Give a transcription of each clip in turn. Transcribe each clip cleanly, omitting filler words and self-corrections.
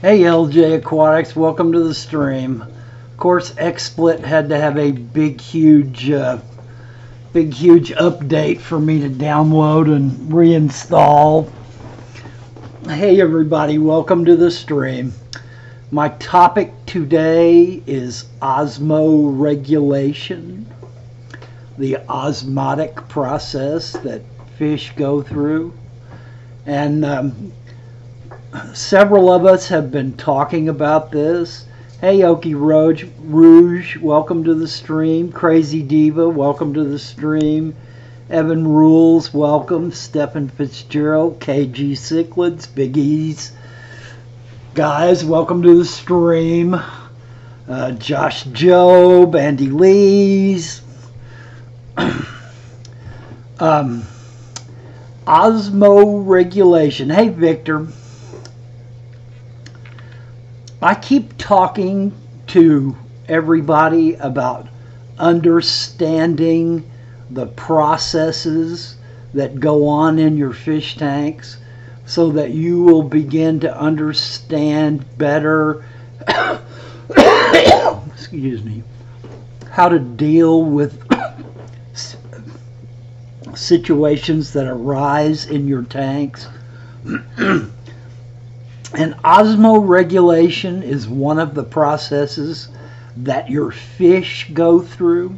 Hey LJ Aquatics, welcome to the stream. Of course, XSplit had to have a big huge update for me to download and reinstall. Hey everybody, welcome to the stream. My topic today is osmoregulation, the osmotic process that fish go through. And several of us have been talking about this. Hey, Okie Rouge, welcome to the stream. Crazy Diva, welcome to the stream. Evan Rules, welcome. Stephen Fitzgerald, KG Cichlids, Big E's. Guys, welcome to the stream. Josh Job, Andy Lees. Osmoregulation. Hey, Victor. I keep talking to everybody about understanding the processes that go on in your fish tanks so that you will begin to understand better excuse me, how to deal with situations that arise in your tanks. And osmoregulation is one of the processes that your fish go through.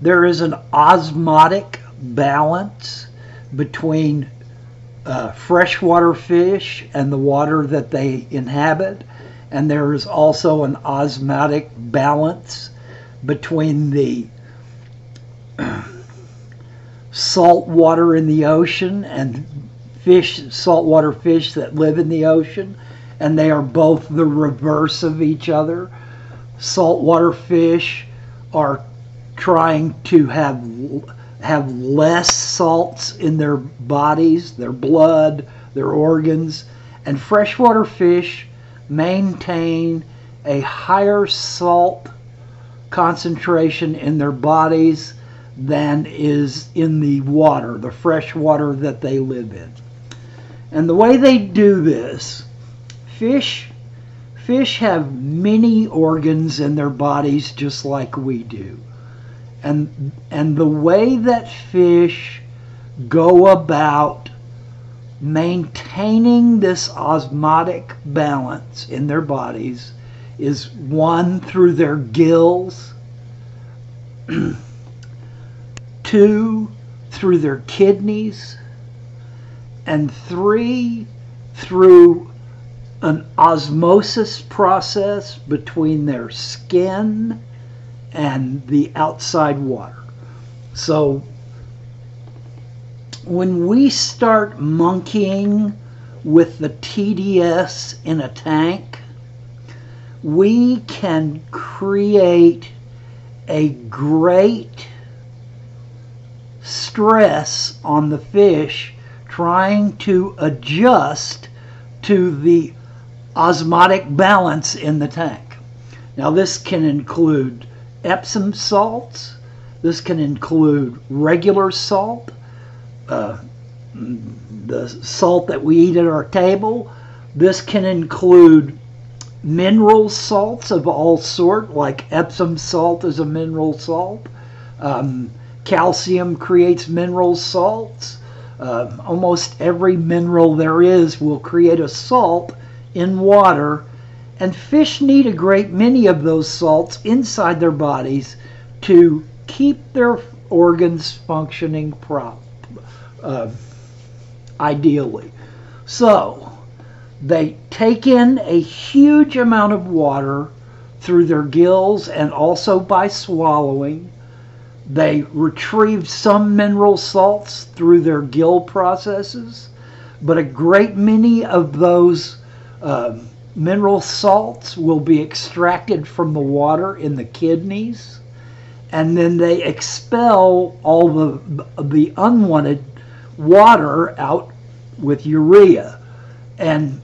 There is an osmotic balance between freshwater fish and the water that they inhabit, and there is also an osmotic balance between the salt water in the ocean and saltwater fish that live in the ocean, and they are both the reverse of each other. Saltwater fish are trying to have less salts in their bodies, their blood, their organs, and freshwater fish maintain a higher salt concentration in their bodies than is in the water, the fresh water that they live in. And the way they do this, fish have many organs in their bodies just like we do. And the way that fish go about maintaining this osmotic balance in their bodies is, one, through their gills, two, through their kidneys, and three, through an osmosis process between their skin and the outside water. So when we start monkeying with the TDS in a tank, we can create a great stress on the fish trying to adjust to the osmotic balance in the tank. Now this can include Epsom salts, this can include regular salt, the salt that we eat at our table. This can include mineral salts of all sort, like Epsom salt is a mineral salt. Calcium creates mineral salts. Almost every mineral there is will create a salt in water, and fish need a great many of those salts inside their bodies to keep their organs functioning ideally. So they take in a huge amount of water through their gills and also by swallowing. They retrieve some mineral salts through their gill processes, but a great many of those mineral salts will be extracted from the water in the kidneys, and then they expel all the unwanted water out with urea. And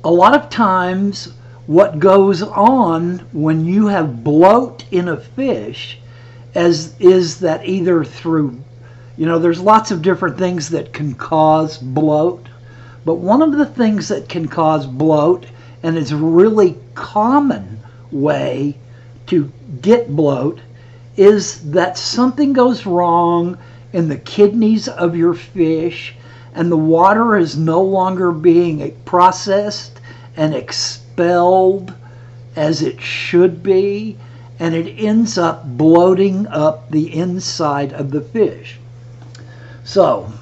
a lot of times what goes on when you have bloat in a fish is that either through You know, there's lots of different things that can cause bloat, but one of the things that can cause bloat, and is a really common way to get bloat, is that something goes wrong in the kidneys of your fish, and the water is no longer being processed and expelled as it should be, and it ends up bloating up the inside of the fish. So,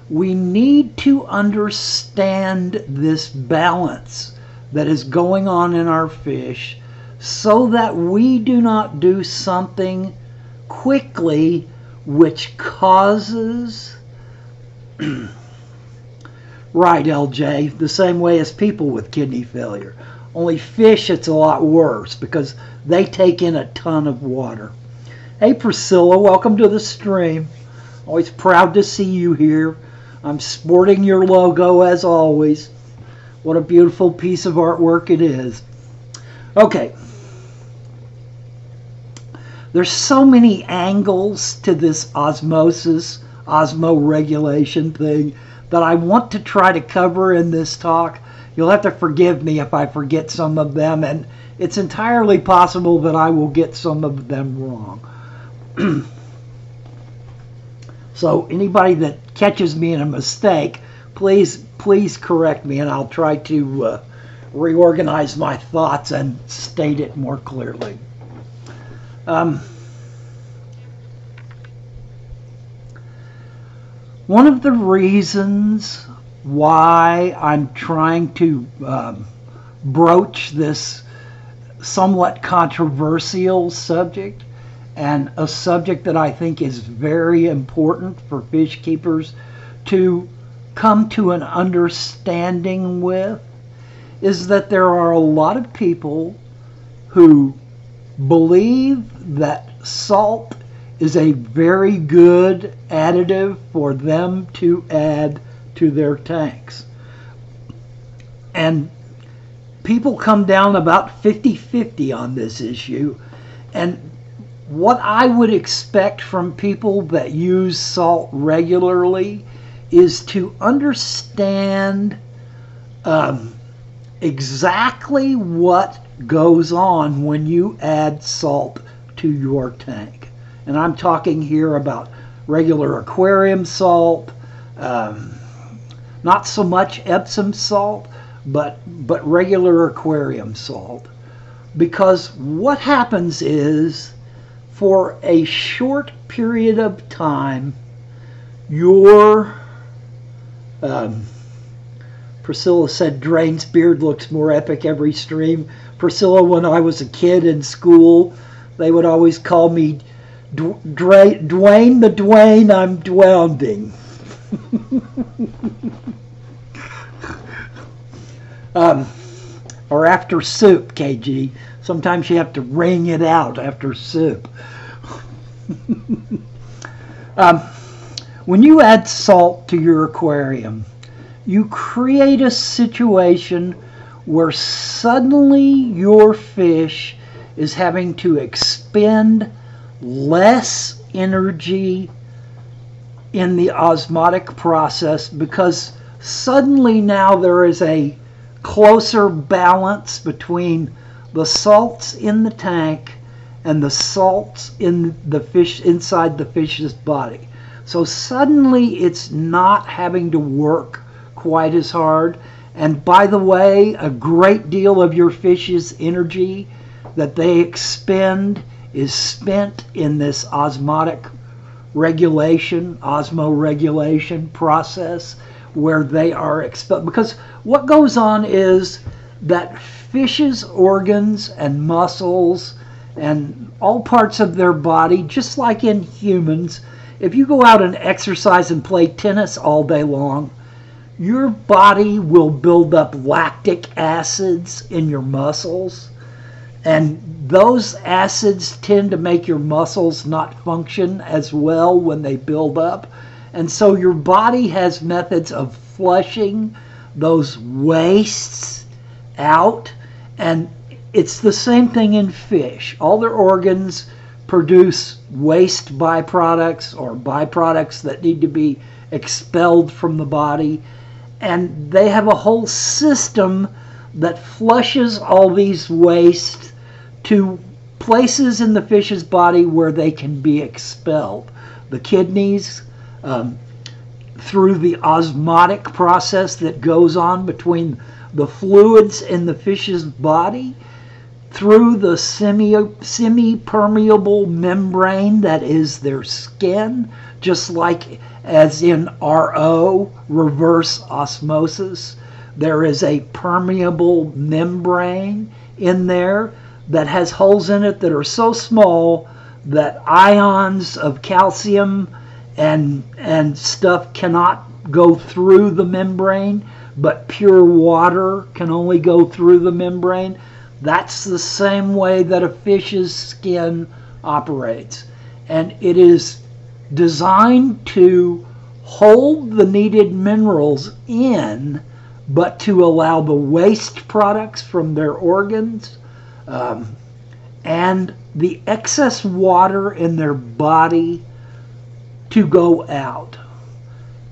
we need to understand this balance that is going on in our fish so that we do not do something quickly which causes right, LJ, the same way as people with kidney failure. Only fish, it's a lot worse because they take in a ton of water. Hey Priscilla, welcome to the stream. Always proud to see you here. I'm sporting your logo as always. What a beautiful piece of artwork it is. Okay. There's so many angles to this osmoregulation thing that I want to try to cover in this talk. You'll have to forgive me if I forget some of them, and it's entirely possible that I will get some of them wrong. So anybody that catches me in a mistake, please correct me, and I'll try to reorganize my thoughts and state it more clearly. One of the reasons why I'm trying to broach this somewhat controversial subject, and a subject that I think is very important for fish keepers to come to an understanding with, is that there are a lot of people who believe that salt is a very good additive for them to add to their tanks. And people come down about 50-50 on this issue. And what I would expect from people that use salt regularly is to understand exactly what goes on when you add salt to your tank. And I'm talking here about regular aquarium salt, not so much Epsom salt, but regular aquarium salt. Because what happens is, for a short period of time, your Priscilla said Drain's beard looks more epic every stream. Priscilla, when I was a kid in school, they would always call me Dwain the Dwain, I'm dwelling. Or after soup, KG. Sometimes you have to wring it out after soup. When you add salt to your aquarium, you create a situation where suddenly your fish is having to expend less energy in the osmotic process, because suddenly now there is a closer balance between the salts in the tank and the salts in the fish, inside the fish's body. So suddenly it's not having to work quite as hard. And by the way, a great deal of your fish's energy that they expend is spent in this osmoregulation process, where they are expelled. Because what goes on is that fish's organs and muscles and all parts of their body, just like in humans, if you go out and exercise and play tennis all day long, your body will build up lactic acids in your muscles, and those acids tend to make your muscles not function as well when they build up. And so your body has methods of flushing those wastes out. And it's the same thing in fish. All their organs produce waste byproducts or byproducts that need to be expelled from the body. And they have a whole system that flushes all these wastes to places in the fish's body where they can be expelled. The kidneys, through the osmotic process that goes on between the fluids in the fish's body, through the semi-permeable membrane that is their skin, just like as in RO, reverse osmosis. There is a permeable membrane in there that has holes in it that are so small that ions of calcium and stuff cannot go through the membrane, but pure water can only go through the membrane. That's the same way that a fish's skin operates. And it is designed to hold the needed minerals in, but to allow the waste products from their organs and the excess water in their body to go out.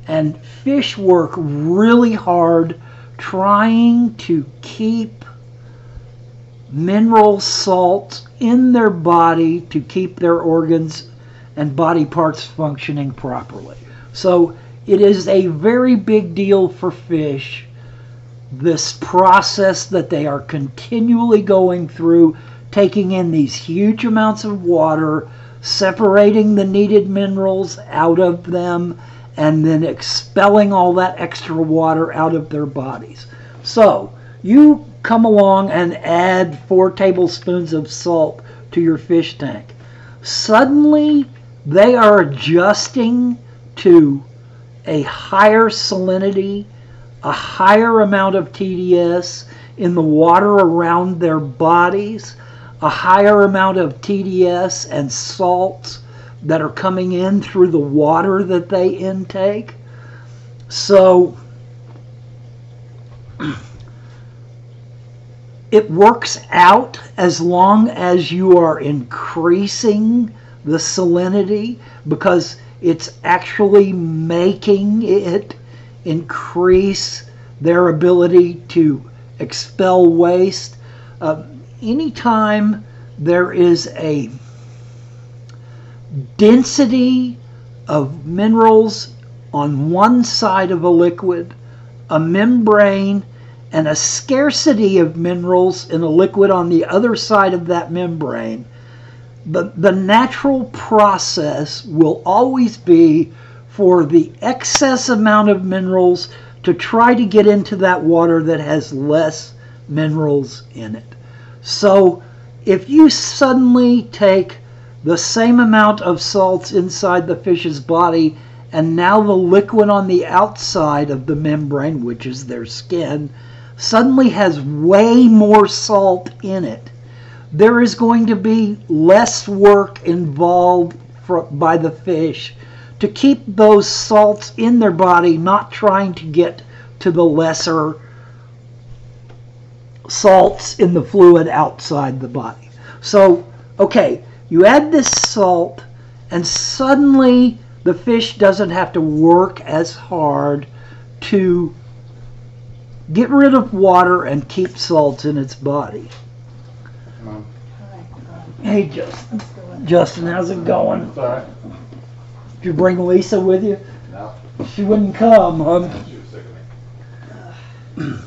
And fish work really hard trying to keep mineral salts in their body to keep their organs and body parts functioning properly. So it is a very big deal for fish, this process that they are continually going through, taking in these huge amounts of water, separating the needed minerals out of them, and then expelling all that extra water out of their bodies. So you come along and add 4 tablespoons of salt to your fish tank. Suddenly they are adjusting to a higher salinity, a higher amount of TDS in the water around their bodies, a higher amount of TDS and salts that are coming in through the water that they intake. So it works out as long as you are increasing the salinity, because it's actually making it increase their ability to expel waste. Anytime there is a density of minerals on one side of a liquid, a membrane, and a scarcity of minerals in a liquid on the other side of that membrane, the natural process will always be for the excess amount of minerals to try to get into that water that has less minerals in it. So if you suddenly take the same amount of salts inside the fish's body, and now the liquid on the outside of the membrane, which is their skin, suddenly has way more salt in it, there is going to be less work involved by the fish to keep those salts in their body, not trying to get to the lesser salts in the fluid outside the body. So, okay, you add this salt, and suddenly the fish doesn't have to work as hard to get rid of water and keep salts in its body. Hey, Justin. Justin, how's it going? Sorry. Did you bring Lisa with you? No. She wouldn't come, huh? She was sick of me.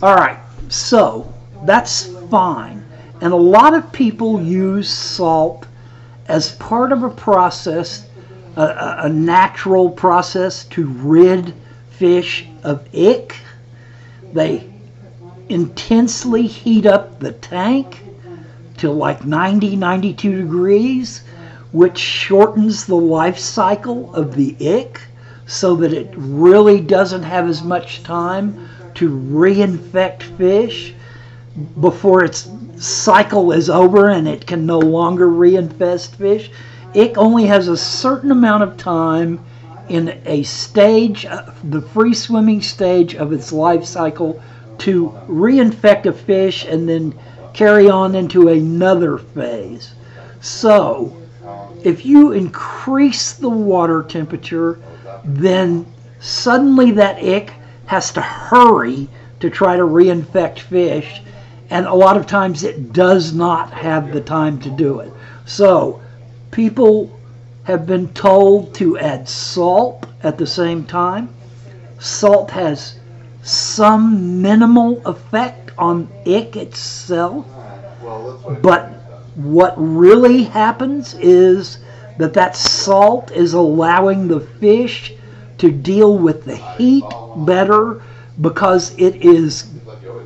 All right, so that's fine. And a lot of people use salt as part of a process, a natural process to rid fish of ick. They intensely heat up the tank to like 90, 92 degrees, which shortens the life cycle of the ick so that it really doesn't have as much time to reinfect fish before its cycle is over and it can no longer reinfest fish. Ick only has a certain amount of time in a stage, the free swimming stage of its life cycle, to reinfect a fish and then carry on into another phase. So, if you increase the water temperature, then suddenly that ick has to hurry to try to reinfect fish, and a lot of times it does not have the time to do it. So, people have been told to add salt at the same time. Salt has some minimal effect on ick itself, but what really happens is that salt is allowing the fish to deal with the heat better, because it is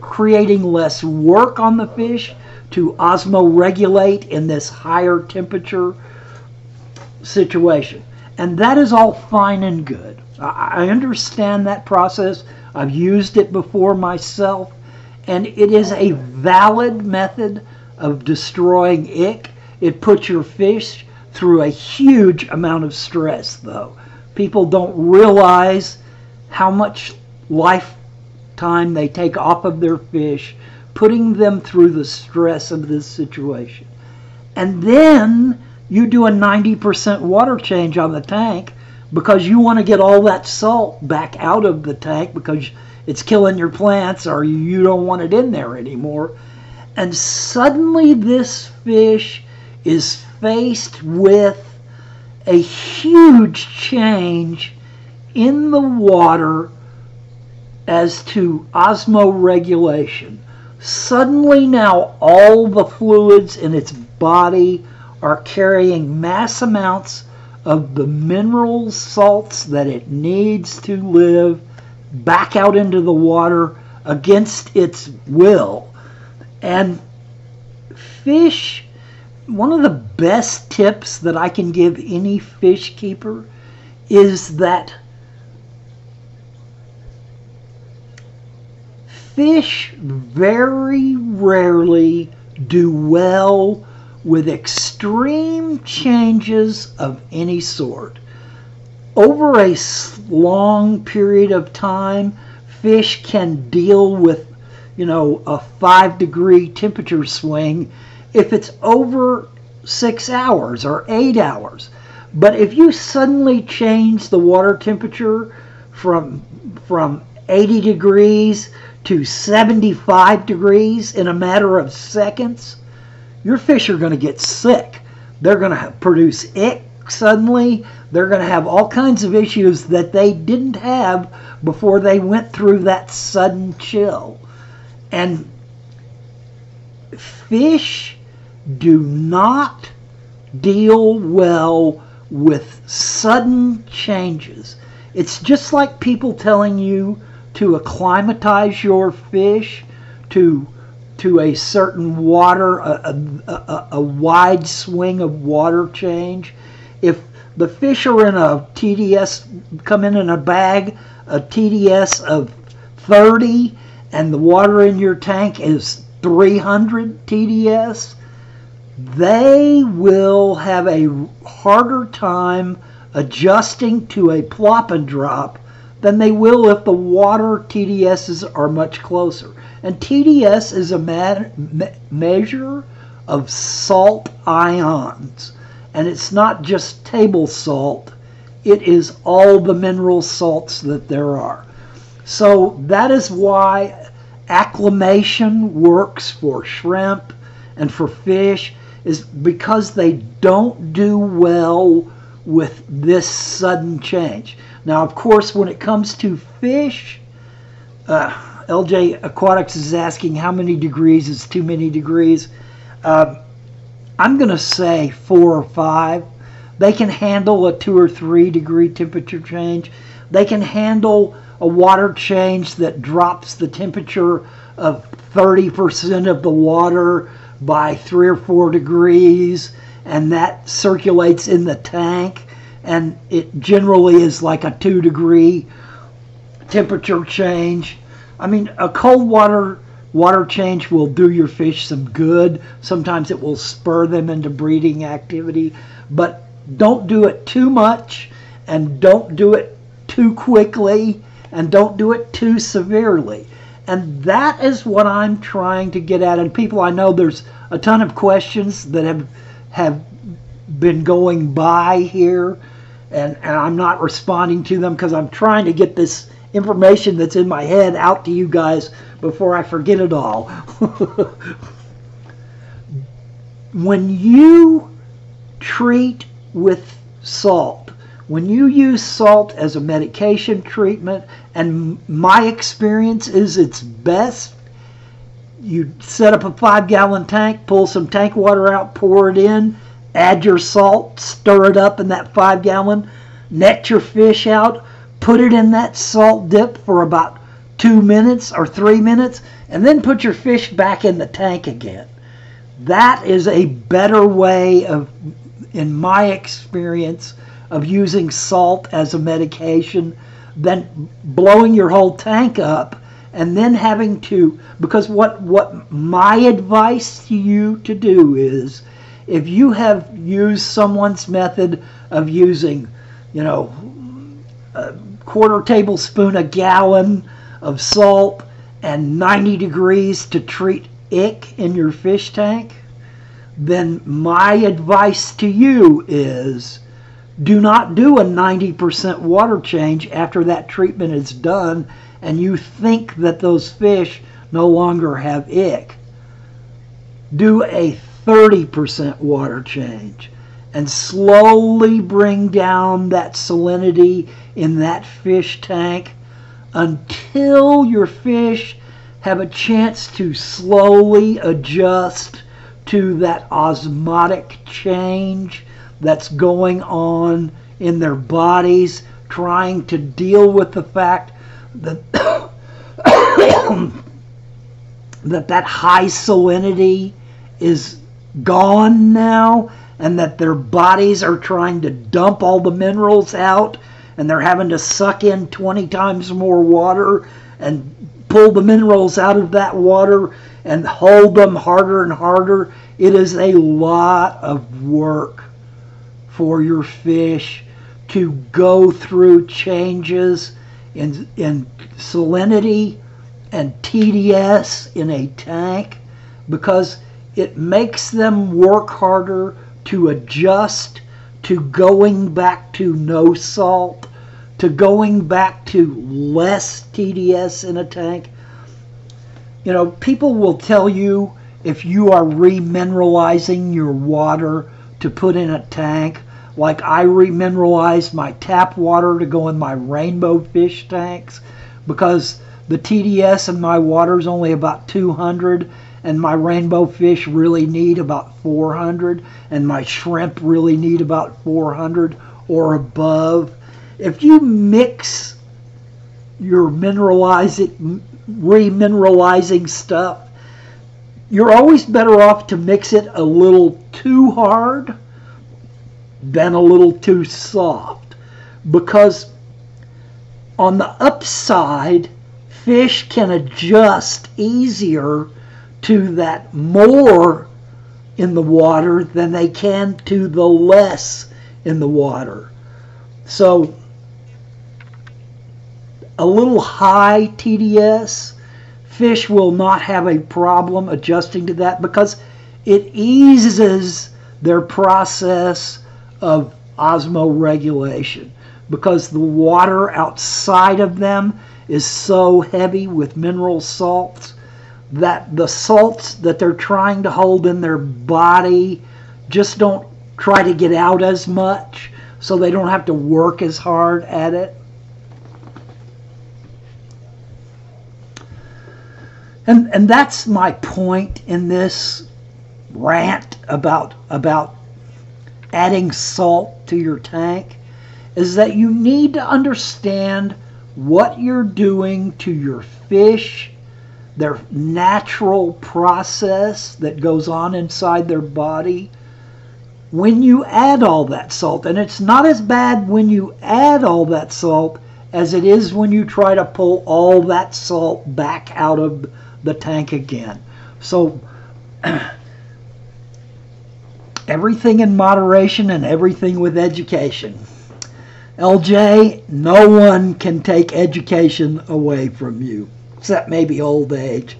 creating less work on the fish to osmoregulate in this higher temperature situation. And that is all fine and good. I understand that process. I've used it before myself, and it is a valid method of destroying ick. It puts your fish through a huge amount of stress, though. People don't realize how much lifetime they take off of their fish, putting them through the stress of this situation. And then you do a 90% water change on the tank because you want to get all that salt back out of the tank because it's killing your plants, or you don't want it in there anymore. And suddenly this fish is faced with a huge change in the water as to osmoregulation. Suddenly now all the fluids in its body are carrying mass amounts of the mineral salts that it needs to live back out into the water against its will. And fish, one of the best tips that I can give any fish keeper is that fish very rarely do well with extreme changes of any sort. Over a long period of time, fish can deal with, a 5-degree temperature swing if it's over 6 hours or 8 hours. But if you suddenly change the water temperature from 80 degrees to 75 degrees in a matter of seconds, your fish are going to get sick. They're going to produce ick suddenly. They're going to have all kinds of issues that they didn't have before they went through that sudden chill. And fish do not deal well with sudden changes. It's just like people telling you to acclimatize your fish to a certain water, a wide swing of water change. If the fish are in a TDS, come in a bag, a TDS of 30, and the water in your tank is 300 TDS, they will have a harder time adjusting to a plop and drop than they will if the water TDSs are much closer. And TDS is a measure of salt ions. And it's not just table salt. It is all the mineral salts that there are. So that is why acclimation works for shrimp and for fish, is because they don't do well with this sudden change. Now, of course, when it comes to fish, LJ Aquatics is asking how many degrees is too many degrees. I'm going to say 4 or 5. They can handle a 2 or 3 degree temperature change. They can handle a water change that drops the temperature of 30% of the water by 3 or 4 degrees, and that circulates in the tank, and it generally is like a 2 degree temperature change. I mean, a cold water change will do your fish some good. Sometimes it will spur them into breeding activity, but don't do it too much, and don't do it too quickly, and don't do it too severely. And that is what I'm trying to get at. And people, I know there's a ton of questions that have been going by here, and I'm not responding to them because I'm trying to get this information that's in my head out to you guys before I forget it all. When you treat with salt, when you use salt as a medication treatment, and my experience is it's best, you set up a 5-gallon tank, pull some tank water out, pour it in, add your salt, stir it up in that 5-gallon, net your fish out, put it in that salt dip for about 2 minutes or 3 minutes, and then put your fish back in the tank again. That is a better way of, in my experience, of using salt as a medication than blowing your whole tank up and then having to, because what my advice to you to do is, if you have used someone's method of using, a quarter tablespoon a gallon of salt and 90 degrees to treat ick in your fish tank, then my advice to you is do not do a 90% water change after that treatment is done and you think that those fish no longer have ick. Do a 30% water change and slowly bring down that salinity in that fish tank until your fish have a chance to slowly adjust to that osmotic change that's going on in their bodies, trying to deal with the fact that that high salinity is gone now, and that their bodies are trying to dump all the minerals out, and they're having to suck in 20 times more water and pull the minerals out of that water and hold them harder and harder. It is a lot of work for your fish to go through changes in salinity and TDS in a tank, because it makes them work harder to adjust to going back to no salt, to going back to less TDS in a tank. People will tell you if you are remineralizing your water to put in a tank, like I remineralize my tap water to go in my rainbow fish tanks, because the TDS in my water is only about 200, and my rainbow fish really need about 400, and my shrimp really need about 400 or above. If you mix your remineralizing stuff, you're always better off to mix it a little too hard than a little too soft, because on the upside, fish can adjust easier to that more in the water than they can to the less in the water. So a little high TDS, fish will not have a problem adjusting to that, because it eases their process of osmoregulation, because the water outside of them is so heavy with mineral salts that the salts that they're trying to hold in their body just don't try to get out as much, so they don't have to work as hard at it. And that's my point in this rant about adding salt to your tank, is that you need to understand what you're doing to your fish, their natural process that goes on inside their body when you add all that salt. And it's not as bad when you add all that salt as it is when you try to pull all that salt back out of the tank again. So everything in moderation and everything with education. LJ, no one can take education away from you, except maybe old age.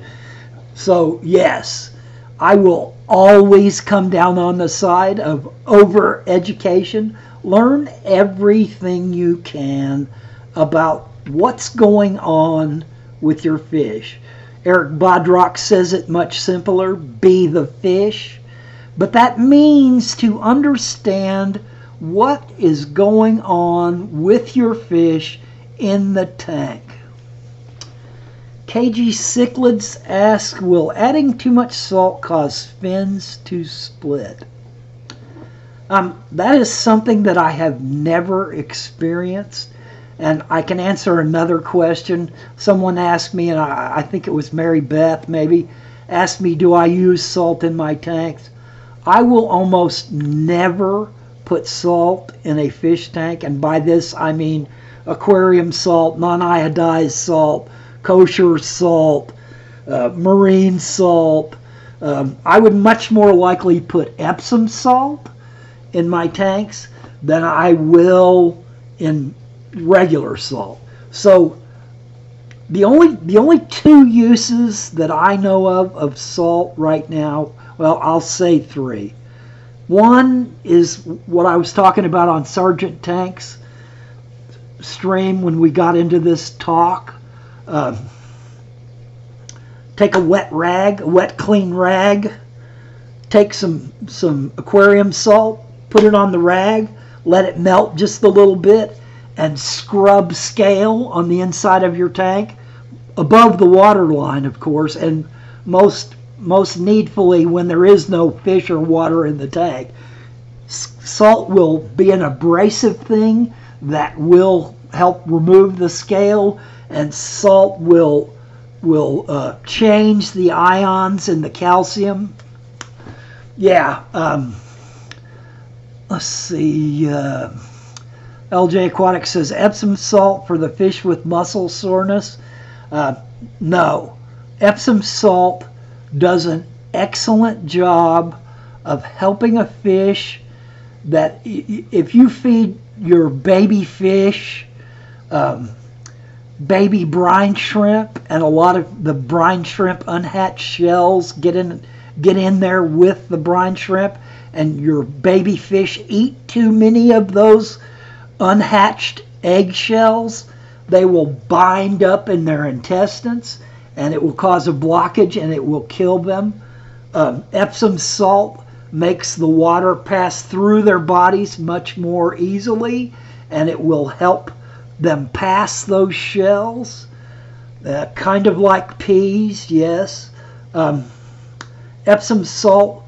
So yes, I will always come down on the side of over-education. Learn everything you can about what's going on with your fish. Eric Bodrock says it much simpler, be the fish. But that means to understand what is going on with your fish in the tank. KG Cichlids asks, will adding too much salt cause fins to split? That is something that I have never experienced. And I can answer another question. Someone asked me, and I think it was Mary Beth maybe, asked me, do I use salt in my tanks? I will almost never put salt in a fish tank. And by this I mean aquarium salt, non-iodized salt, kosher salt, marine salt. I would much more likely put Epsom salt in my tanks than I will in regular salt. So the only two uses that I know of salt right now, well, I'll say three. One is what I was talking about on Sergeant Tank's stream when we got into this talk. Take a wet rag, a wet clean rag, take some aquarium salt, put it on the rag, let it melt just a little bit, and scrub scale on the inside of your tank, above the water line, of course, and most needfully when there is no fish or water in the tank. Salt will be an abrasive thing that will help remove the scale, and salt will change the ions in the calcium. Yeah, let's see. LJ Aquatic says Epsom salt for the fish with muscle soreness. No, Epsom salt does an excellent job of helping a fish that if you feed your baby fish baby brine shrimp, and a lot of the brine shrimp unhatched shells get in there with the brine shrimp, and your baby fish eat too many of those unhatched eggshells, they will bind up in their intestines and it will cause a blockage and it will kill them. Epsom salt makes the water pass through their bodies much more easily, and it will help them pass those shells. Kind of like peas, yes. Epsom salt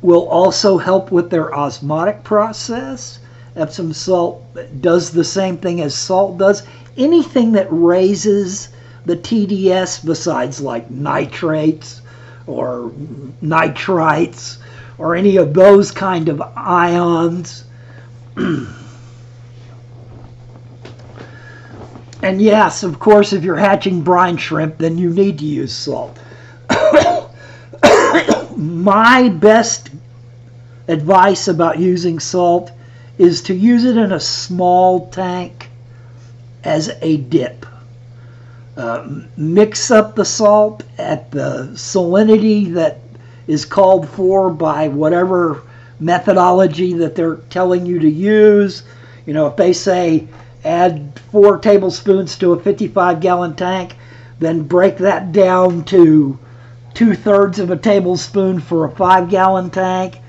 will also help with their osmotic process. Epsom salt does the same thing as salt does. Anything that raises the TDS besides like nitrates or nitrites or any of those kind of ions. And yes, of course, if you're hatching brine shrimp, then you need to use salt. My best advice about using salt is to use it in a small tank as a dip. Mix up the salt at the salinity that is called for by whatever methodology that they're telling you to use. You know, if they say add 4 tablespoons to a 55-gallon tank, then break that down to 2/3 of a tablespoon for a 5-gallon tank,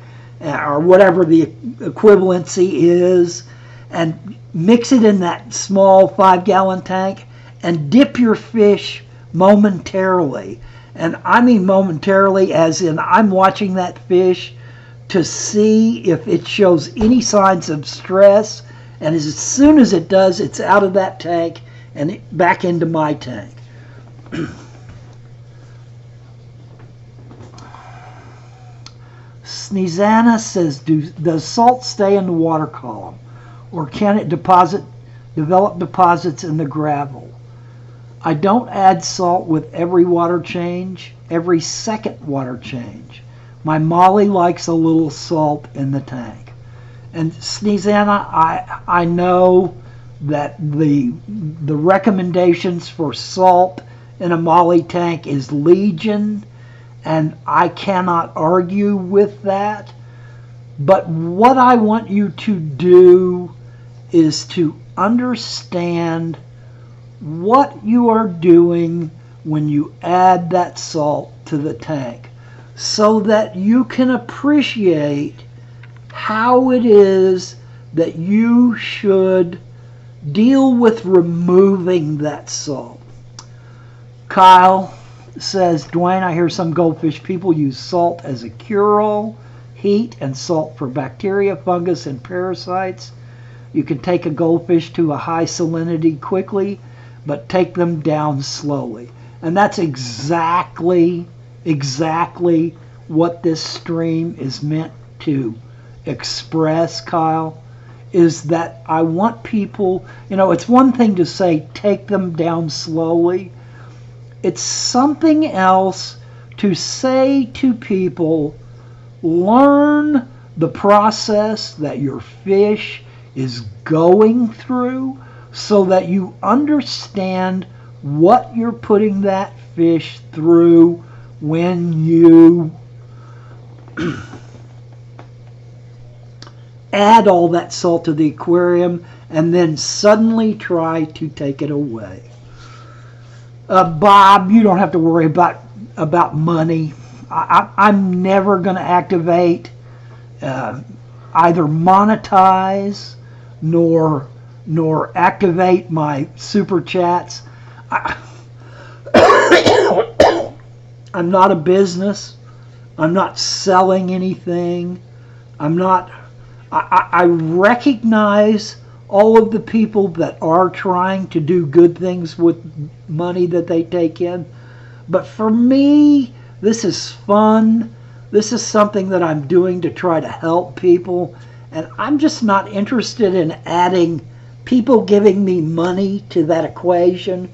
or whatever the equivalency is, and mix it in that small 5-gallon tank and dip your fish momentarily. And I mean momentarily as in I'm watching that fish to see if it shows any signs of stress, and as soon as it does, it's out of that tank and back into my tank. Sneezana says, does salt stay in the water column, or can it develop deposits in the gravel? I don't add salt with every water change, every second water change. My Molly likes a little salt in the tank. And Sneezana, I know that the recommendations for salt in a Molly tank is Legion and I cannot argue with that. But what I want you to do is to understand what you are doing when you add that salt to the tank, so that you can appreciate how it is that you should deal with removing that salt. Kyle says, Dwayne, I hear some goldfish people use salt as a cure-all, heat and salt for bacteria, fungus, and parasites. You can take a goldfish to a high salinity quickly, but take them down slowly. And that's exactly what this stream is meant to express, Kyle, is that I want people, it's one thing to say take them down slowly. It's something else to say to people, learn the process that your fish is going through so that you understand what you're putting that fish through when you add all that salt to the aquarium and then suddenly try to take it away. Bob, you don't have to worry about money. I'm never going to activate, either monetize nor activate my super chats. I'm not a business. I'm not selling anything. I recognize all of the people that are trying to do good things with money that they take in. But for me, this is fun. This is something that I'm doing to try to help people. And I'm just not interested in adding people giving me money to that equation,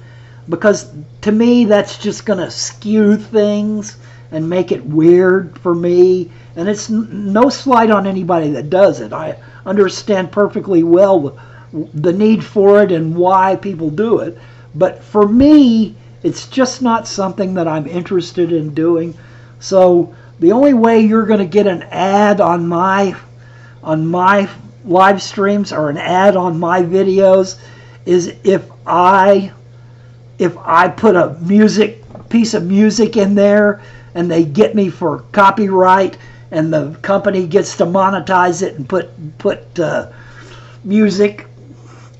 because to me that's just going to skew things and make it weird for me. And it's no slight on anybody that does it. I understand perfectly well the need for it and why people do it. But for me, it's just not something that I'm interested in doing. So the only way you're going to get an ad on my live streams or an ad on my videos is if I put a piece of music in there and they get me for copyright, and the company gets to monetize it and put music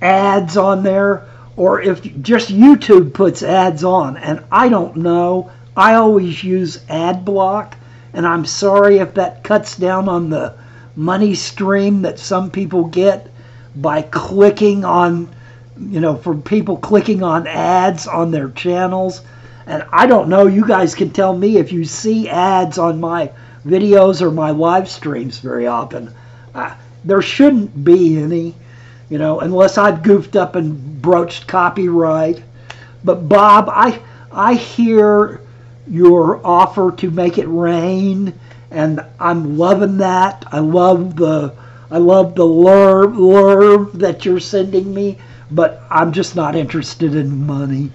ads on there, or if just YouTube puts ads on, and I don't know. I always use ad block, and I'm sorry if that cuts down on the money stream that some people get by clicking on, for people clicking on ads on their channels. And I don't know, you guys can tell me if you see ads on my videos or my live streams very often. There shouldn't be any, unless I've goofed up and broached copyright. But Bob, I hear your offer to make it rain, and I'm loving that. I love the lure that you're sending me, but I'm just not interested in money.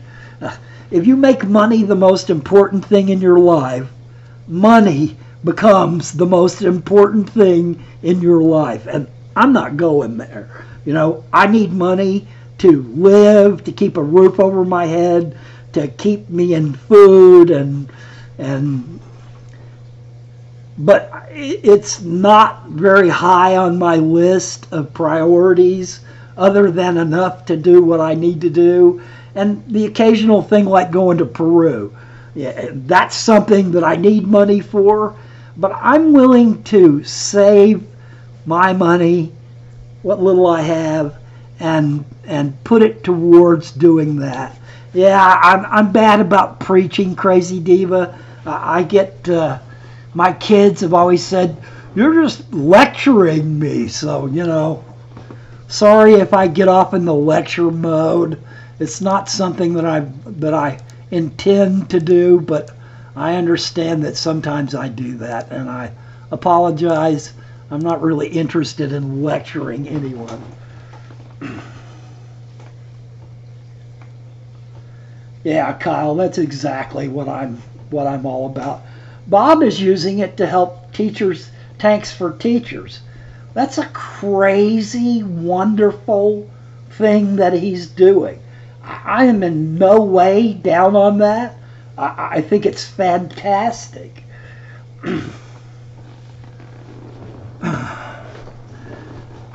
If you make money the most important thing in your life, money becomes the most important thing in your life, and I'm not going there. I need money to live, to keep a roof over my head, to keep me in food, but it's not very high on my list of priorities, other than enough to do what I need to do, and the occasional thing like going to Peru. Yeah, that's something that I need money for, but I'm willing to save my money, what little I have, and put it towards doing that. Yeah, I'm bad about preaching, Crazy Diva. I get, my kids have always said, you're just lecturing me. So, sorry if I get off in the lecture mode. It's not something that I intend to do, but I understand that sometimes I do that, and I apologize. I'm not really interested in lecturing anyone. Yeah, Kyle, that's exactly what I'm all about. Bob is using it to help teachers, tanks for teachers. That's a crazy, wonderful thing that he's doing. I am in no way down on that. I think it's fantastic.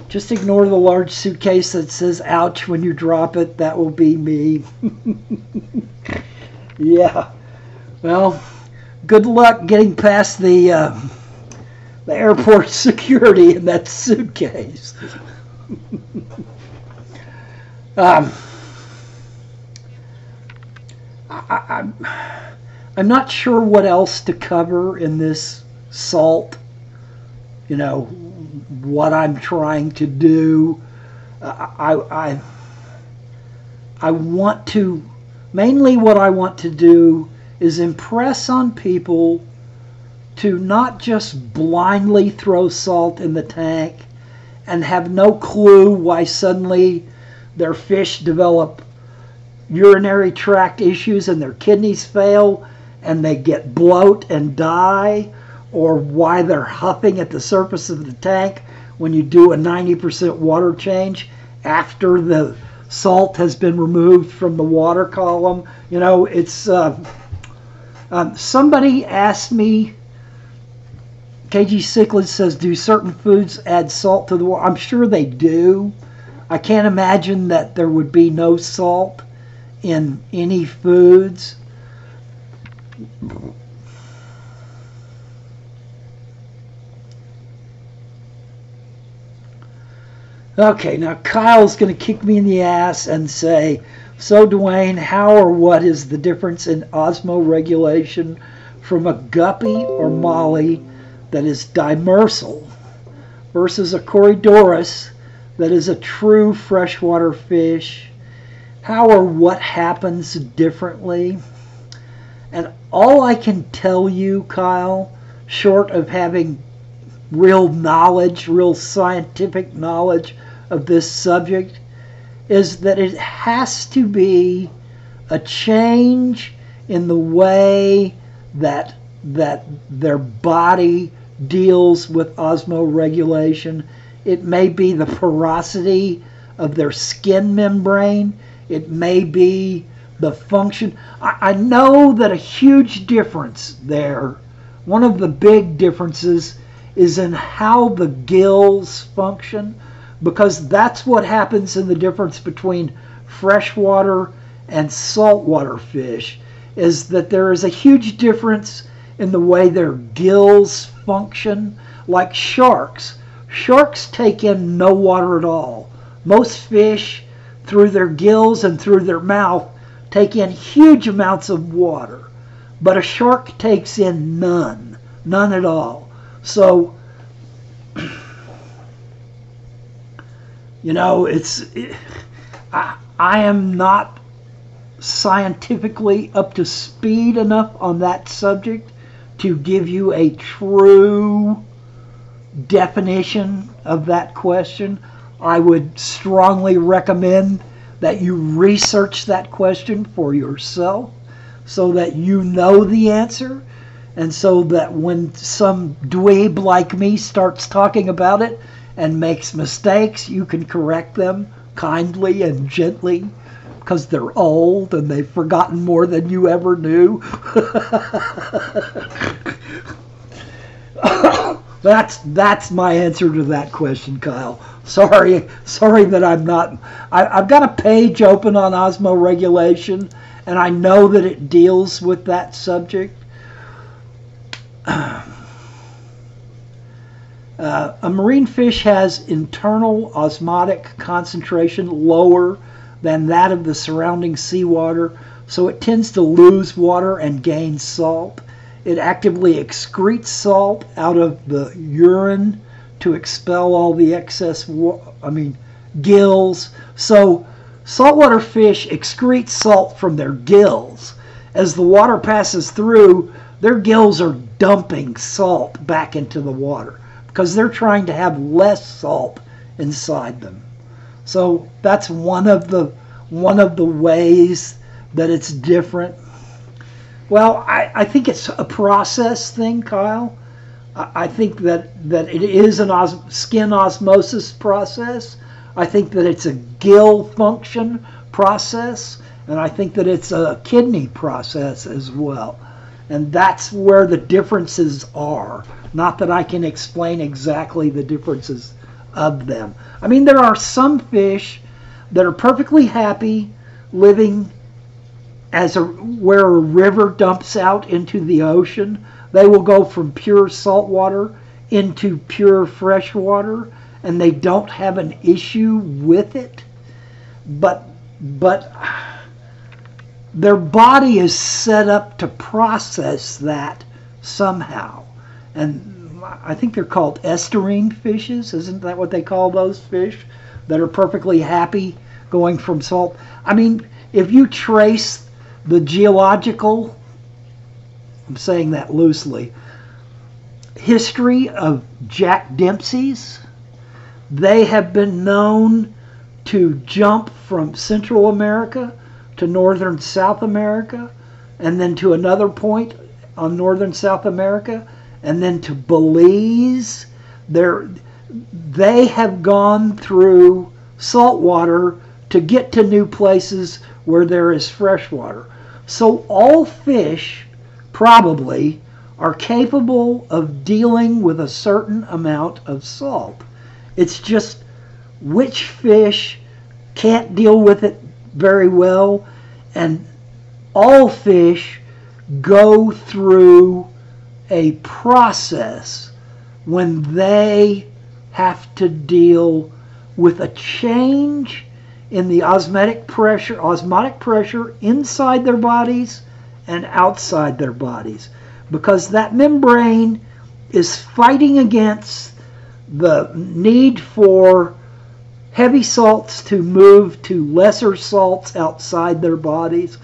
Just ignore the large suitcase that says ouch when you drop it. That will be me. Yeah. Well, good luck getting past the airport security in that suitcase. I'm not sure what else to cover in this salt, what I'm trying to do. I want to, mainly what I want to do is impress on people to not just blindly throw salt in the tank and have no clue why suddenly their fish develop urinary tract issues and their kidneys fail and they get bloat and die, or why they're huffing at the surface of the tank when you do a 90% water change after the salt has been removed from the water column. It's somebody asked me, KG Cichlid says, do certain foods add salt to the water? I'm sure they do. I can't imagine that there would be no salt in any foods. Okay, now Kyle's going to kick me in the ass and say, so Dwayne, how or what is the difference in osmoregulation from a guppy or molly that is demersal versus a Corydoras that is a true freshwater fish? How or what happens differently? And all I can tell you, Kyle, short of having real knowledge, real scientific knowledge of this subject, is that it has to be a change in the way that their body deals with osmoregulation. It may be the porosity of their skin membrane. It may be the function. I know that a huge difference there, one of the big differences, is in how the gills function, because that's what happens in the difference between freshwater and saltwater fish, is that there is a huge difference in the way their gills function. Like sharks. Sharks take in no water at all. Most fish, through their gills and through their mouth, take in huge amounts of water. But a shark takes in none at all. So, I am not scientifically up to speed enough on that subject to give you a true definition of that question. I would strongly recommend that you research that question for yourself so that you know the answer, and so that when some dweeb like me starts talking about it and makes mistakes, you can correct them kindly and gently, because they're old and they've forgotten more than you ever knew. That's my answer to that question, Kyle. Sorry that I've got a page open on osmoregulation, and I know that it deals with that subject. A marine fish has internal osmotic concentration lower than that of the surrounding seawater, so it tends to lose water and gain salt. It actively excretes salt out of the urine to expel all the excess gills. So saltwater fish excrete salt from their gills. As the water passes through, their gills are dumping salt back into the water because they're trying to have less salt inside them. So that's one of the ways that it's different. Well, I think it's a process thing, Kyle. I think that it is an skin osmosis process. I think that it's a gill function process, and I think that it's a kidney process as well. And that's where the differences are. Not that I can explain exactly the differences of them. I mean, there are some fish that are perfectly happy living where a river dumps out into the ocean. They will go from pure salt water into pure fresh water, and they don't have an issue with it. But their body is set up to process that somehow. And I think they're called estuarine fishes. Isn't that what they call those fish that are perfectly happy going from salt? I mean, if you trace the geological, I'm saying that loosely, history of Jack Dempsey's, they have been known to jump from Central America to northern South America, and then to another point on northern South America, and then to Belize. They have gone through salt water to get to new places where there is fresh water. So all fish probably are capable of dealing with a certain amount of salt. It's just which fish can't deal with it very well, and all fish go through a process when they have to deal with a change in the osmotic pressure inside their bodies and outside their bodies, because that membrane is fighting against the need for heavy salts to move to lesser salts outside their bodies.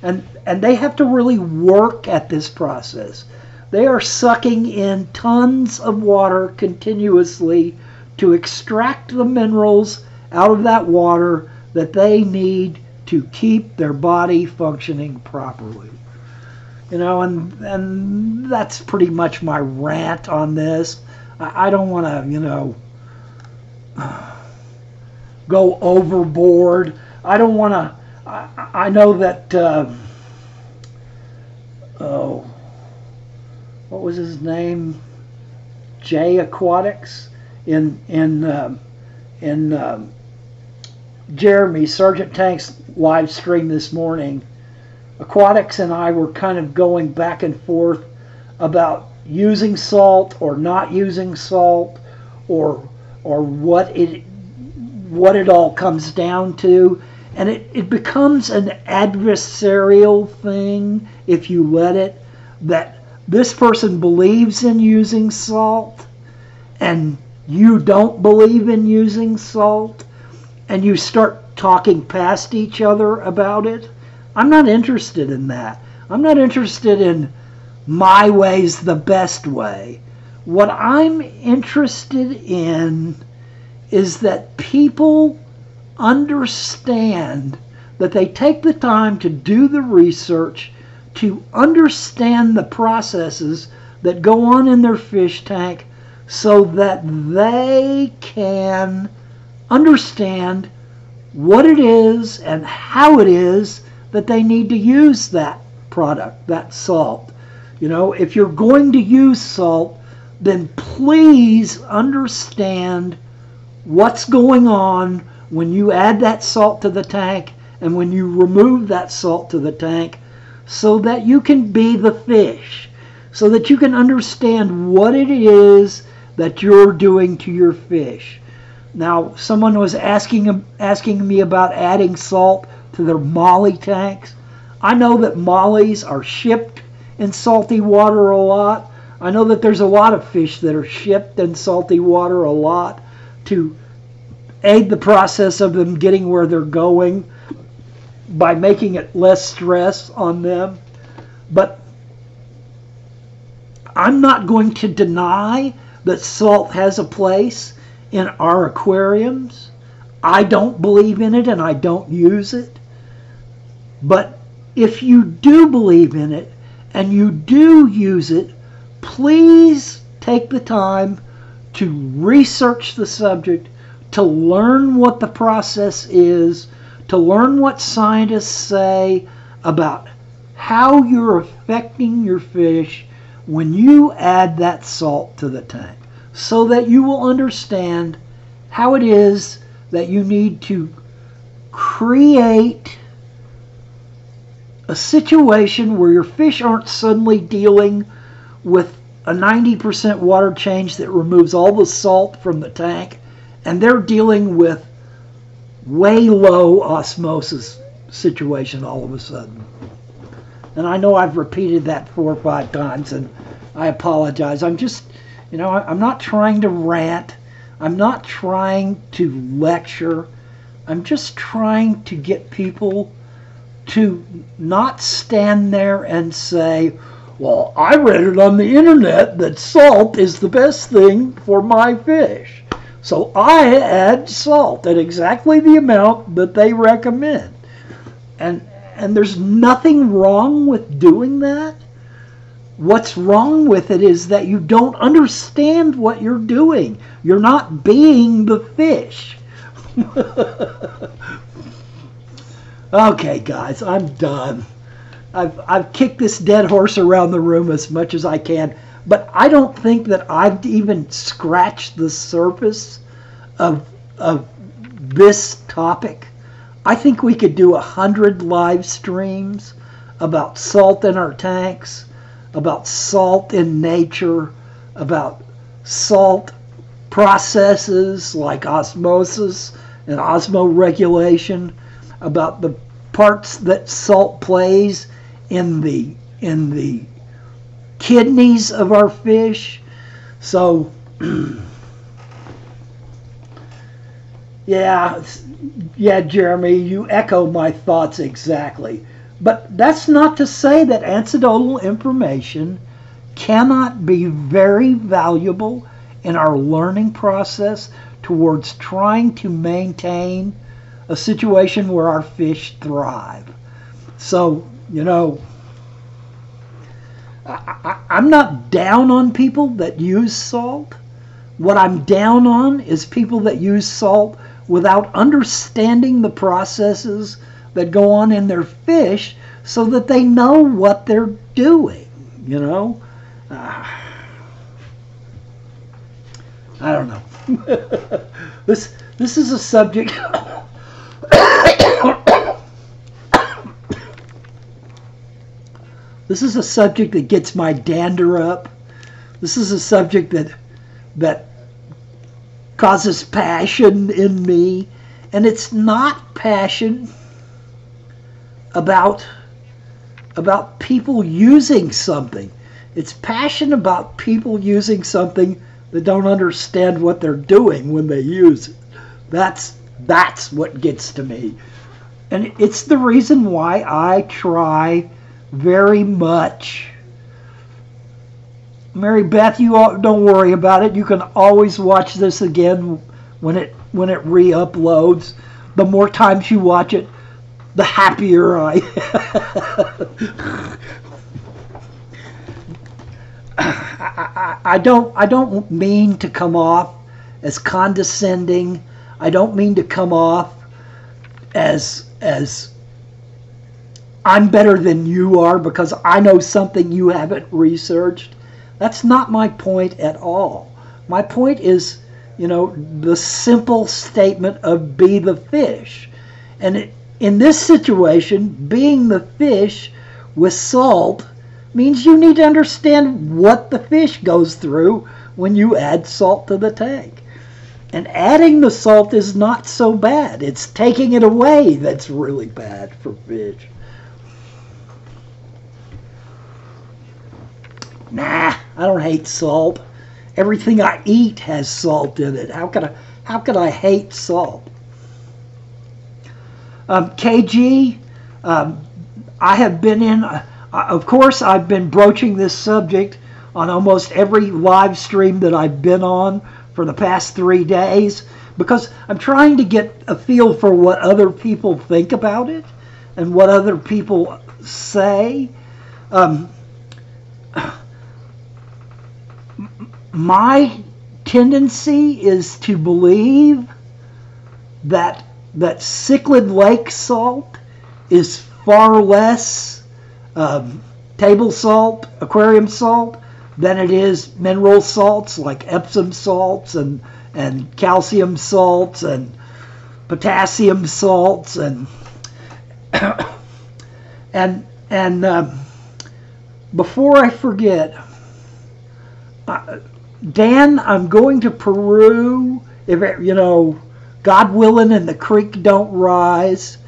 And they have to really work at this process. They are sucking in tons of water continuously to extract the minerals out of that water that they need to keep their body functioning properly. You know, and that's pretty much my rant on this. I don't want to, go overboard. I don't want to. I know that. What was his name? J Aquatics in Jeremy Sergeant Tank's live stream this morning. Aquatics and I were kind of going back and forth about using salt or not using salt, or what it all comes down to. And it becomes an adversarial thing if you let it, that this person believes in using salt and you don't believe in using salt, and you start talking past each other about it. I'm not interested in that. I'm not interested in my way's the best way. What I'm interested in is that people understand, that they take the time to do the research, to understand the processes that go on in their fish tank, so that they can understand what it is and how it is that they need to use that product, that salt. You know, if you're going to use salt, then please understand what's going on when you add that salt to the tank and when you remove that salt to the tank, so that you can be the fish, so that you can understand what it is that you're doing to your fish. Now, someone was asking me about adding salt to their molly tanks. I know that mollies are shipped in salty water a lot. I know that there's a lot of fish that are shipped in salty water a lot to aid the process of them getting where they're going by making it less stress on them. But I'm not going to deny that salt has a place in our aquariums. I don't believe in it and I don't use it. But if you do believe in it, and you do use it, please take the time to research the subject, to learn what the process is, to learn what scientists say about how you're affecting your fish when you add that salt to the tank, so that you will understand how it is that you need to create a situation where your fish aren't suddenly dealing with a 90% water change that removes all the salt from the tank, and they're dealing with way low osmosis situation all of a sudden. And I know I've repeated that 4 or 5 times, and I apologize. I'm just, I'm not trying to rant. I'm not trying to lecture. I'm just trying to get people to not stand there and say, well, I read it on the internet that salt is the best thing for my fish, so I add salt at exactly the amount that they recommend. And there's nothing wrong with doing that. What's wrong with it is that you don't understand what you're doing. You're not being the fish. Okay, guys, I'm done. I've kicked this dead horse around the room as much as I can, but I don't think that I've even scratched the surface of this topic. I think we could do 100 live streams about salt in our tanks, about salt in nature, about salt processes like osmosis and osmoregulation, about the parts that salt plays in the kidneys of our fish. So yeah, Jeremy, you echo my thoughts exactly. But that's not to say that anecdotal information cannot be very valuable in our learning process towards trying to maintain a situation where our fish thrive. So, I'm not down on people that use salt. What I'm down on is people that use salt without understanding the processes that go on in their fish so that they know what they're doing, I don't know. This is a subject This is a subject that gets my dander up. This is a subject that causes passion in me. And it's not passion about people using something. It's passion about people using something that don't understand what they're doing when they use it. That's what gets to me. And it's the reason why I try very much. Mary Beth, you don't worry about it. You can always watch this again when it re-uploads. The more times you watch it, the happier I I don't mean to come off as condescending. I don't mean to come off as I'm better than you are because I know something you haven't researched. That's not my point at all. My point is, the simple statement of be the fish. And in this situation, being the fish with salt means you need to understand what the fish goes through when you add salt to the tank. And adding the salt is not so bad. It's taking it away that's really bad for fish. Nah, I don't hate salt. Everything I eat has salt in it. How could I hate salt? KG, I have been of course, I've been broaching this subject on almost every live stream that I've been on for the past 3 days because I'm trying to get a feel for what other people think about it and what other people say. my tendency is to believe that cichlid lake salt is far less table salt, aquarium salt, than it is mineral salts like Epsom salts and calcium salts and potassium salts and before I forget, Dan, I'm going to Peru, if God willing and the creek don't rise.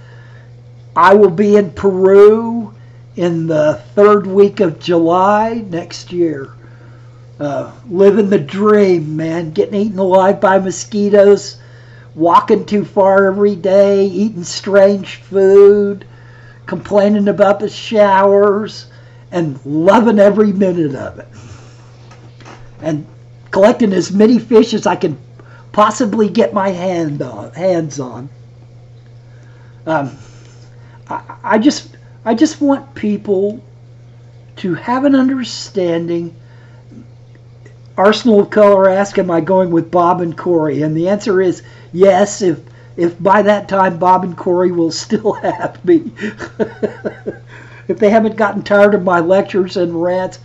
I will be in Peru in the third week of July next year. Living the dream, man. Getting eaten alive by mosquitoes, walking too far every day, eating strange food, complaining about the showers, and loving every minute of it. And collecting as many fish as I can possibly get my hands on. I just want people to have an understanding. Arsenal of Color asked, am I going with Bob and Corey? And the answer is yes, if by that time Bob and Corey will still have me. If they haven't gotten tired of my lectures and rants.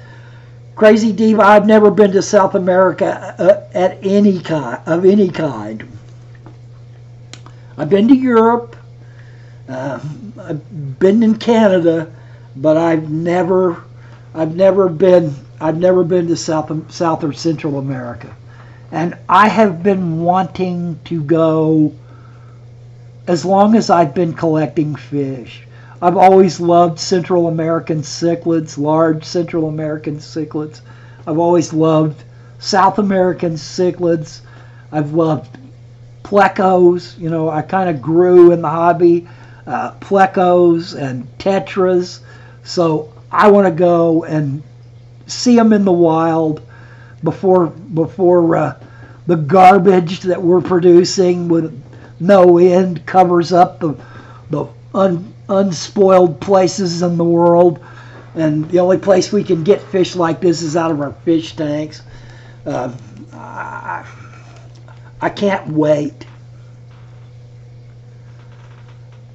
Crazy Diva, I've never been to South America of any kind. I've been to Europe. I've been in Canada, but I've never been to South or Central America. And I have been wanting to go as long as I've been collecting fish. I've always loved Central American cichlids, large Central American cichlids. I've always loved South American cichlids. I've loved plecos. I kind of grew in the hobby, plecos and tetras. So I want to go and see them in the wild before the garbage that we're producing with no end covers up the unspoiled places in the world, and the only place we can get fish like this is out of our fish tanks. I can't wait.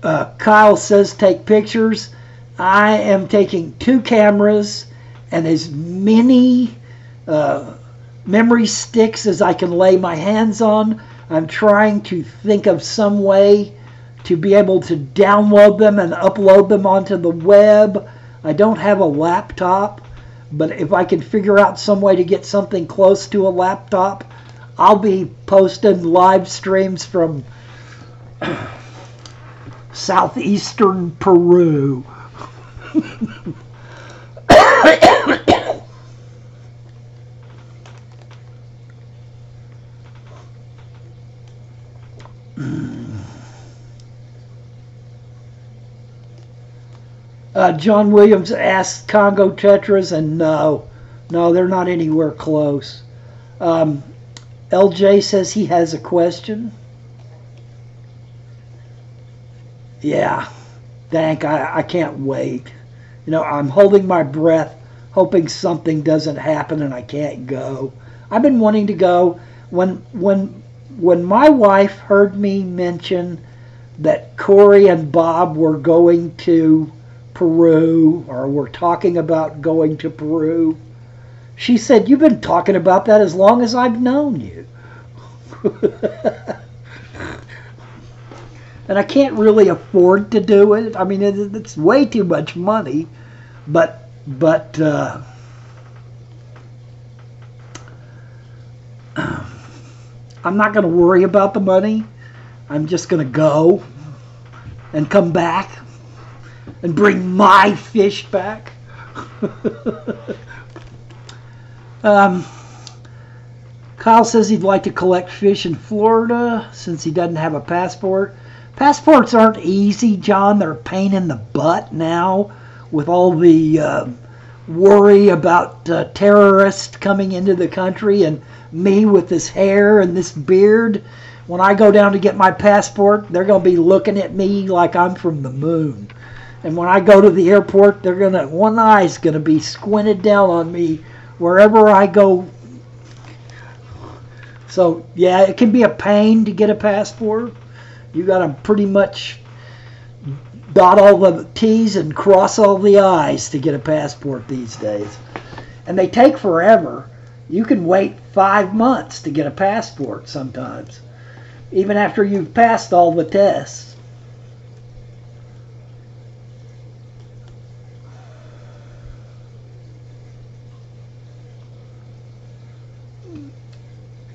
Kyle says take pictures. I am taking 2 cameras and as many memory sticks as I can lay my hands on. I'm trying to think of some way to be able to download them and upload them onto the web. I don't have a laptop, but if I can figure out some way to get something close to a laptop, I'll be posting live streams from southeastern Peru. John Williams asked Congo tetras, and no, they're not anywhere close. LJ says he has a question. Yeah, Dank, I can't wait. I'm holding my breath, hoping something doesn't happen and I can't go. I've been wanting to go. When my wife heard me mention that Corey and Bob were going to Peru, or were talking about going to Peru, she said, "You've been talking about that as long as I've known you." And I can't really afford to do it. I mean, it's way too much money, but I'm not going to worry about the money. I'm just going to go and come back and bring my fish back. Kyle says he'd like to collect fish in Florida since he doesn't have a passport. Passports aren't easy, John. They're a pain in the butt now with all the worry about terrorists coming into the country, and me with this hair and this beard. When I go down to get my passport, they're going to be looking at me like I'm from the moon. And when I go to the airport, one eye's gonna be squinted down on me wherever I go. So yeah, it can be a pain to get a passport. You gotta pretty much dot all the T's and cross all the I's to get a passport these days. And they take forever. You can wait 5 months to get a passport sometimes, even after you've passed all the tests.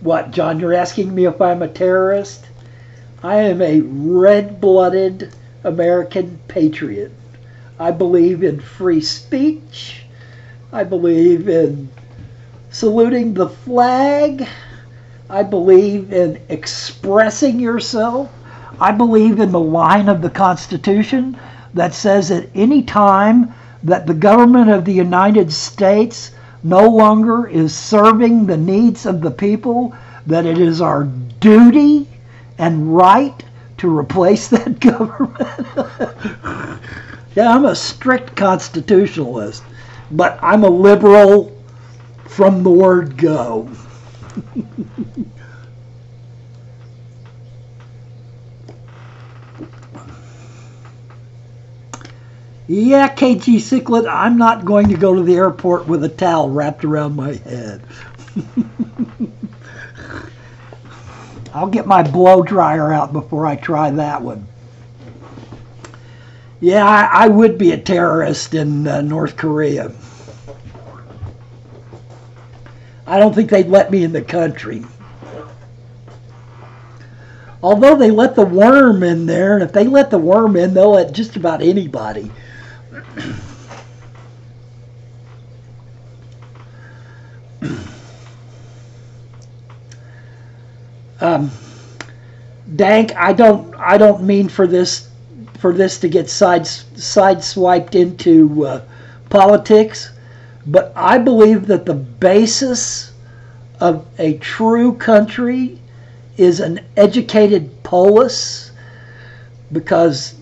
What, John, you're asking me if I'm a terrorist? I am a red-blooded American patriot. I believe in free speech. I believe in saluting the flag. I believe in expressing yourself. I believe in the line of the Constitution that says at any time that the government of the United States no longer is serving the needs of the people, that it is our duty and right to replace that government. Yeah, I'm a strict constitutionalist, but I'm a liberal from the word go. Yeah, KG Ciclet, I'm not going to go to the airport with a towel wrapped around my head. I'll get my blow dryer out before I try that one. Yeah, I would be a terrorist in North Korea. I don't think they'd let me in the country. Although they let the worm in there, and if they let the worm in, they'll let just about anybody. Dank, I don't mean for this to get sideswiped into politics, but I believe that the basis of a true country is an educated polis, because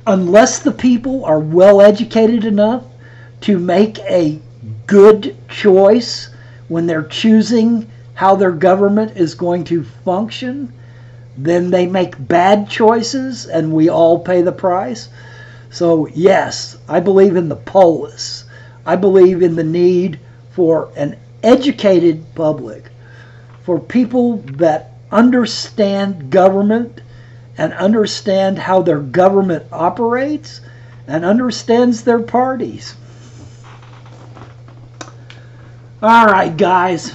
unless the people are well educated enough to make a good choice when they're choosing how their government is going to function, then they make bad choices and we all pay the price. So yes, I believe in the polis. I believe in the need for an educated public, for people that understand government and understand how their government operates and understands their parties. All right, guys.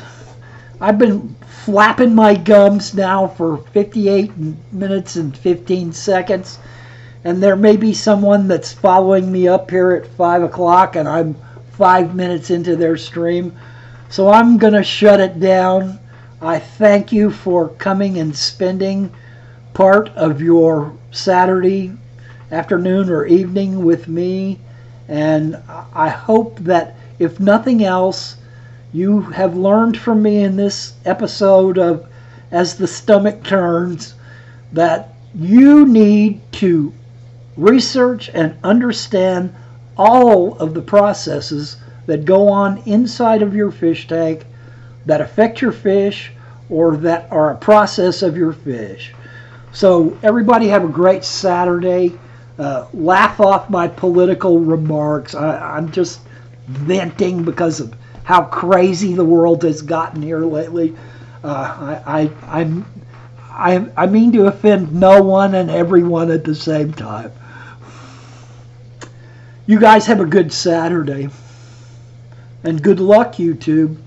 I've been flapping my gums now for 58 minutes and 15 seconds. And there may be someone that's following me up here at 5 o'clock and I'm 5 minutes into their stream. So I'm going to shut it down. I thank you for coming and spending part of your Saturday afternoon or evening with me. And I hope that, if nothing else, you have learned from me in this episode of As the Stomach Turns that you need to research and understand all of the processes that go on inside of your fish tank that affect your fish or that are a process of your fish. So everybody have a great Saturday. Laugh off my political remarks. I'm just venting because of how crazy the world has gotten here lately. I mean to offend no one and everyone at the same time. You guys have a good Saturday. And good luck, YouTube.